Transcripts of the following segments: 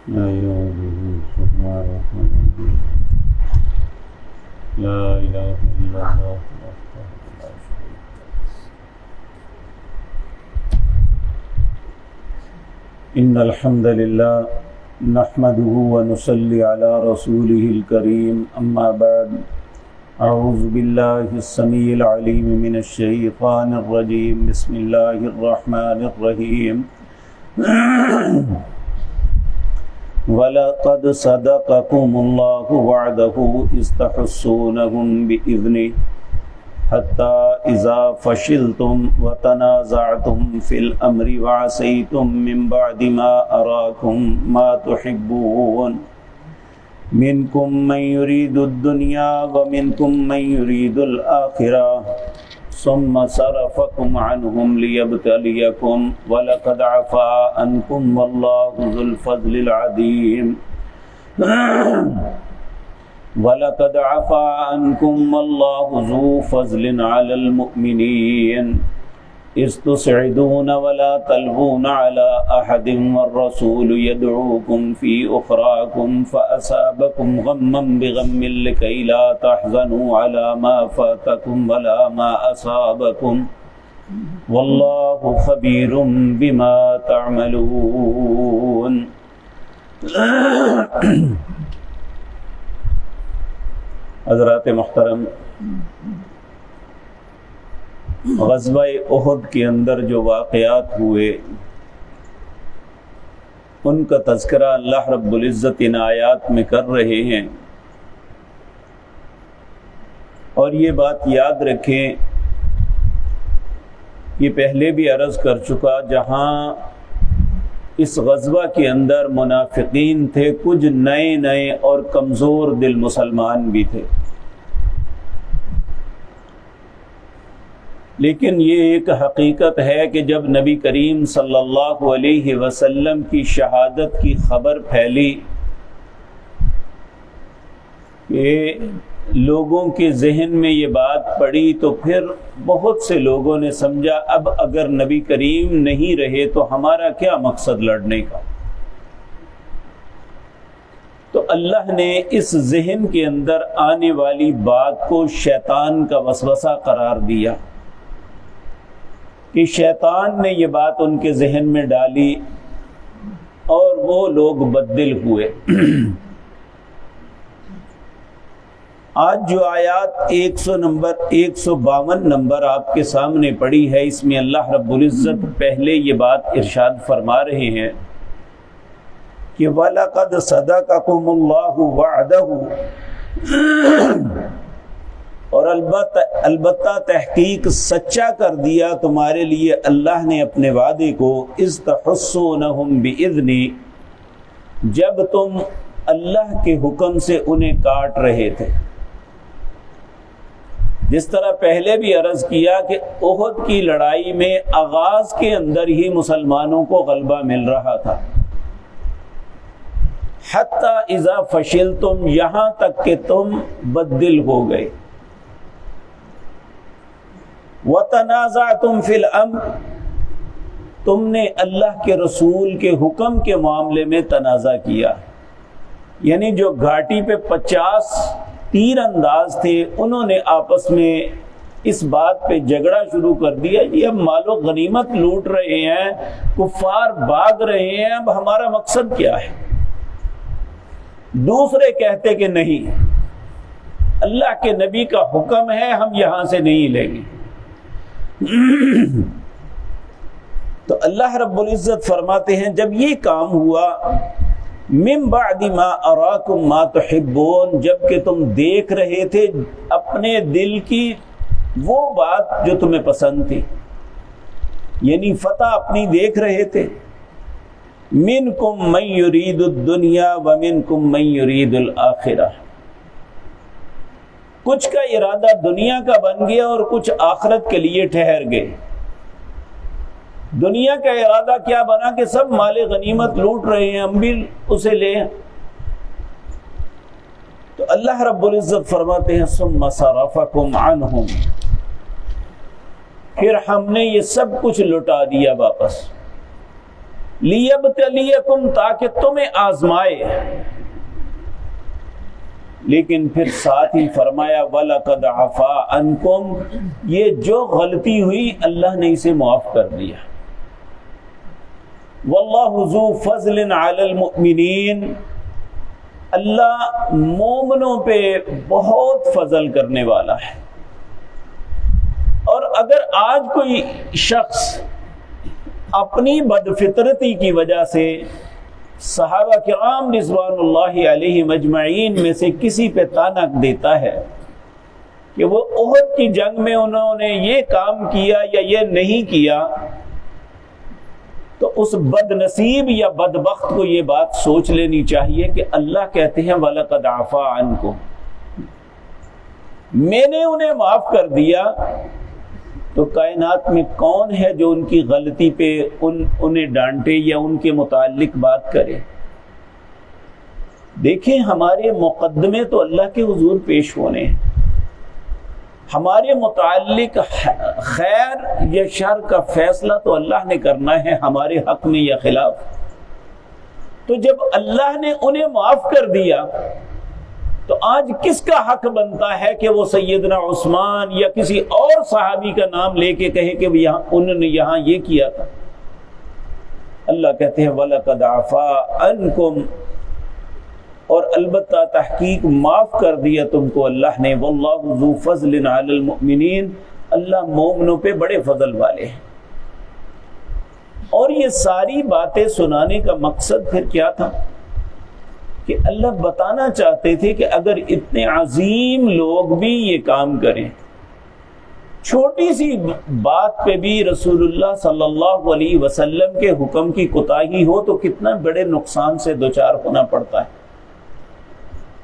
لا يعوذه حفظهما الرحمن الرحيم. لا إله إلا الله وحده لا شريك له. إن الحمد لله نحمده ونصلي على رسوله الكريم. أما بعد، أعوذ بالله السميع العليم من الشيطان الرجيم. بسم الله الرحمن الرحيم. وَلَقَدْ صَدَقَكُمُ اللَّهُ وَعْدَهُ إِذْ تَحُسُّونَهُم بِإِذْنِهِ حَتَّى إِذَا فَشِلْتُمْ وَتَنَازَعْتُمْ فِي الْأَمْرِ وَعَصَيْتُم مِّن بَعْدِ مَا أَرَاكُم مَّا تُحِبُّونَ مِنكُم مَّن يُرِيدُ الدُّنْيَا وَمِنكُم مَّن يُرِيدُ الْآخِرَةَ ثم صرفكم عنهم ليبتليكم ولقد عفا عنكم والله ذو الفضل العظيم. ولقد عفا عنكم والله ذو فضل على المؤمنين إذ تصعدون ولا تلوون على أحد والرسول يدعوكم في أخراكم فأصابكم غما بغم لكي لا تحزنوا على ما فاتكم ولا ما أصابكم والله خبير بما تعملون. حضرات محترم، غزوہ احد کے اندر جو واقعات ہوئے ان کا تذکرہ اللہ رب العزت ان آیات میں کر رہے ہیں. اور یہ بات یاد رکھیں، یہ پہلے بھی عرض کر چکا، جہاں اس غزوہ کے اندر منافقین تھے، کچھ نئے اور کمزور دل مسلمان بھی تھے، لیکن یہ ایک حقیقت ہے کہ جب نبی کریم صلی اللہ علیہ وسلم کی شہادت کی خبر پھیلی کہ لوگوں کے ذہن میں یہ بات پڑی، تو پھر بہت سے لوگوں نے سمجھا اب اگر نبی کریم نہیں رہے تو ہمارا کیا مقصد لڑنے کا. تو اللہ نے اس ذہن کے اندر آنے والی بات کو شیطان کا وسوسہ قرار دیا کہ شیطان نے یہ بات ان کے ذہن میں ڈالی اور وہ لوگ بددل ہوئے. آج جو آیات 152 نمبر آپ کے سامنے پڑی ہے، اس میں اللہ رب العزت پہلے یہ بات ارشاد فرما رہے ہیں کہ وَلَقَدْ صَدَقَكُمُ اللَّهُ وَعْدَهُ، اور البتہ تحقیق سچا کر دیا تمہارے لیے اللہ نے اپنے وعدے کو، اذ تحسونہم بإذنی، جب تم اللہ کے حکم سے انہیں کاٹ رہے تھے. جس طرح پہلے بھی عرض کیا کہ احد کی لڑائی میں آغاز کے اندر ہی مسلمانوں کو غلبہ مل رہا تھا، حتی اذا فشلتم، یہاں تک کہ تم بددل ہو گئے، وَتَنَازَعْتُمْ فِي الْأَمْرِ، تم نے اللہ کے رسول کے حکم کے معاملے میں تنازع کیا. یعنی جو گھاٹی پہ 50 تیر انداز تھے، انہوں نے آپس میں اس بات پہ جھگڑا شروع کر دیا، یہ اب مال و غنیمت لوٹ رہے ہیں، کفار بھاگ رہے ہیں، اب ہمارا مقصد کیا ہے؟ دوسرے کہتے کہ نہیں، اللہ کے نبی کا حکم ہے، ہم یہاں سے نہیں لیں گے. تو اللہ رب العزت فرماتے ہیں جب یہ کام ہوا، من بعد ما اراکم ما تحبون، جب کہ تم دیکھ رہے تھے اپنے دل کی وہ بات جو تمہیں پسند تھی، یعنی فتح اپنی دیکھ رہے تھے. منکم من یرید الدنیا ومنکم من یرید الآخرہ، کچھ کا ارادہ دنیا کا بن گیا اور کچھ آخرت کے لیے ٹھہر گئے. دنیا کا ارادہ کیا بنا کہ سب مال غنیمت لوٹ رہے ہیں، ہم بھی اسے لیں. تو اللہ رب العزت فرماتے ہیں ثم صرفکم عنہم، پھر ہم نے یہ سب کچھ لٹا دیا واپس. لیبتلیکم تاکہ تمہیں آزمائے، لیکن پھر ساتھ ہی فرمایا وَلَقَدْ عَفَا عَنْكُمْ، یہ جو غلطی ہوئی اللہ نے اسے معاف کر دیا۔ وَاللَّهُ ذُو فَضْلٍ عَلَى الْمُؤْمِنِينَ، اللہ مومنوں پہ بہت فضل کرنے والا ہے۔ اور اگر آج کوئی شخص اپنی بدفطرتی کی وجہ سے صحابہ کرام رضوان اللہ علیہم اجمعین میں سے کسی پہ طعنہ دیتا ہے کہ وہ احد کی جنگ میں انہوں نے یہ کام کیا یا یہ نہیں کیا، تو اس بد نصیب یا بدبخت کو یہ بات سوچ لینی چاہیے کہ اللہ کہتے ہیں وَلَقَدْ عَفَا عَنْكُمْ، میں نے انہیں معاف کر دیا۔ تو کائنات میں کون ہے جو ان کی غلطی پہ انہیں ڈانٹے یا ان کے متعلق بات کرے؟ دیکھیں ہمارے مقدمے تو اللہ کے حضور پیش ہونے ہیں، ہمارے متعلق خیر یا شر کا فیصلہ تو اللہ نے کرنا ہے ہمارے حق میں یا خلاف۔ تو جب اللہ نے انہیں معاف کر دیا تو آج کس کا حق بنتا ہے کہ وہ سیدنا عثمان یا کسی اور صحابی کا نام لے کے کہے کہ انہوں نے یہاں یہ کیا تھا؟ اللہ کہتے ہیں وَلَقَدْ عَفَا عَنْكُمْ، اور البتہ تحقیق معاف کر دیا تم کو اللہ نے۔ وَاللَّهُ ذُو فَضْلٍ عَلَى الْمُؤْمِنِينَ، اللہ مومنوں پہ بڑے فضل والے ہیں۔ اور یہ ساری باتیں سنانے کا مقصد پھر کیا تھا کہ اللہ بتانا چاہتے تھے کہ اگر اتنے عظیم لوگ بھی یہ کام کریں، چھوٹی سی بات پہ بھی رسول اللہ صلی اللہ علیہ وسلم کے حکم کی کوتاہی ہو تو کتنا بڑے نقصان سے دوچار ہونا پڑتا ہے۔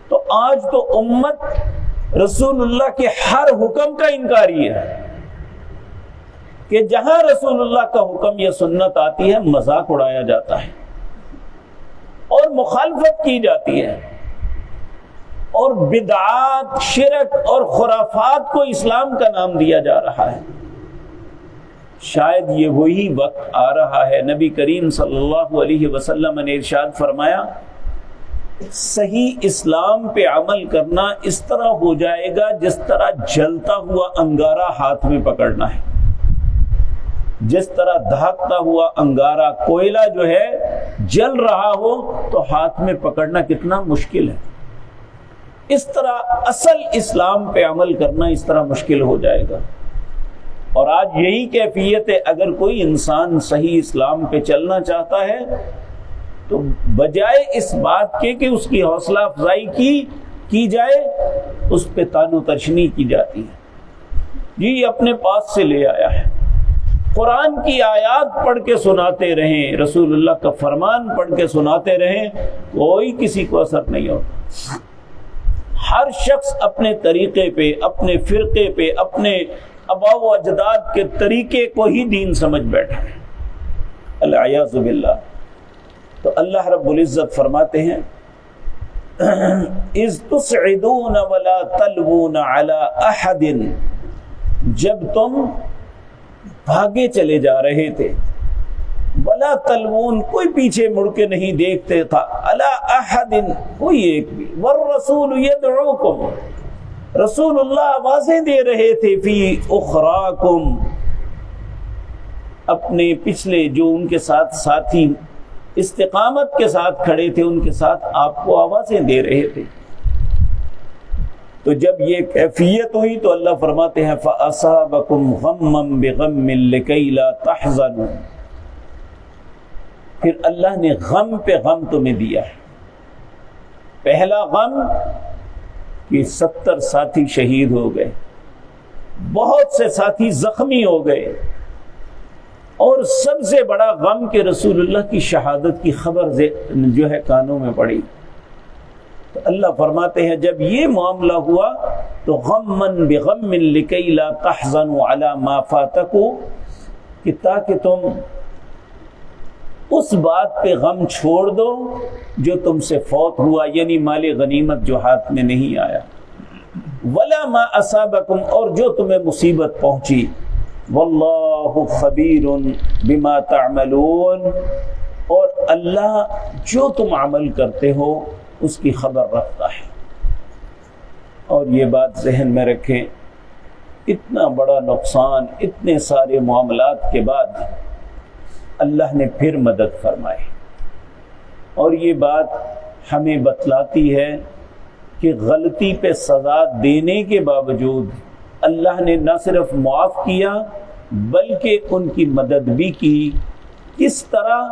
تو آج تو امت رسول اللہ کے ہر حکم کا انکاری ہے کہ جہاں رسول اللہ کا حکم یا سنت آتی ہے مذاق اڑایا جاتا ہے اور مخالفت کی جاتی ہے، اور بدعات، شرک اور خرافات کو اسلام کا نام دیا جا رہا ہے۔ شاید یہ وہی وقت آ رہا ہے، نبی کریم صلی اللہ علیہ وسلم نے ارشاد فرمایا صحیح اسلام پہ عمل کرنا اس طرح ہو جائے گا جس طرح جلتا ہوا انگارہ ہاتھ میں پکڑنا ہے۔ جس طرح دھاکتا ہوا انگارہ، کوئلہ جو ہے جل رہا ہو تو ہاتھ میں پکڑنا کتنا مشکل ہے، اس طرح اصل اسلام پہ عمل کرنا اس طرح مشکل ہو جائے گا۔ اور آج یہی کیفیت ہے، اگر کوئی انسان صحیح اسلام پہ چلنا چاہتا ہے تو بجائے اس بات کے کہ اس کی حوصلہ افزائی کی جائے، اس پہ طعن و تشنیع کی جاتی ہے۔ یہ اپنے پاس سے لے آیا ہے، قرآن کی آیات پڑھ کے سناتے رہیں، رسول اللہ کا فرمان پڑھ کے سناتے رہیں، کوئی کسی کو اثر نہیں ہوتا۔ ہر شخص اپنے طریقے پہ، اپنے فرقے پہ، اپنے آباء و اجداد کے طریقے کو ہی دین سمجھ بیٹھا ہے، العیاذ باللہ۔ تو اللہ رب العزت فرماتے ہیں اذ تسعدون ولا تلوون علی احد، جب تم بھاگے چلے جا رہے تھے، ولا تلوون، کوئی پیچھے مڑ کے نہیں دیکھتے تھا، علی احد، کوئی ایک بھی، والرسول یدعوکم، رسول اللہ آوازیں دے رہے تھے، فی اخراکم، اپنے پچھلے جو ان کے ساتھ ساتھی استقامت کے ساتھ کھڑے تھے ان کے ساتھ آپ کو آوازیں دے رہے تھے۔ تو جب یہ کیفیت ہوئی تو اللہ فرماتے ہیں فَأَصَابَكُمْ غَمًّا بِغَمٍّ لِكَيْ لَا تَحْزَنُوا، پھر اللہ نے غم پہ غم تمہیں دیا ہے۔ پہلا غم کہ 70 ساتھی شہید ہو گئے، بہت سے ساتھی زخمی ہو گئے، اور سب سے بڑا غم کہ رسول اللہ کی شہادت کی خبر جو ہے کانوں میں پڑی۔ تو اللہ فرماتے ہیں جب یہ معاملہ ہوا تو غمًا بغم لکی لا تحزنوا علی ما فاتکم، کہ تاکہ تم اس بات پہ غم چھوڑ دو جو تم سے فوت ہوا، یعنی مال غنیمت جو ہاتھ میں نہیں آیا، ولا ما اصابکم، اور جو تمہیں مصیبت پہنچی، واللہ خبیر بما تعملون، اور اللہ جو تم عمل کرتے ہو اس کی خبر رکھتا ہے۔ اور یہ بات ذہن میں رکھیں، اتنا بڑا نقصان، اتنے سارے معاملات کے بعد اللہ نے پھر مدد فرمائی، اور یہ بات ہمیں بتلاتی ہے کہ غلطی پہ سزا دینے کے باوجود اللہ نے نہ صرف معاف کیا بلکہ ان کی مدد بھی کی۔ کس طرح؟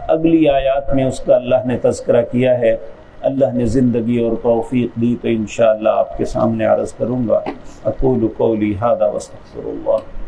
اگلی آیات میں اس کا اللہ نے تذکرہ کیا ہے۔ اللہ نے زندگی اور توفیق دی تو انشاءاللہ آپ کے سامنے عرض کروں گا۔ اقول قولی ھذا واستغفر اللہ۔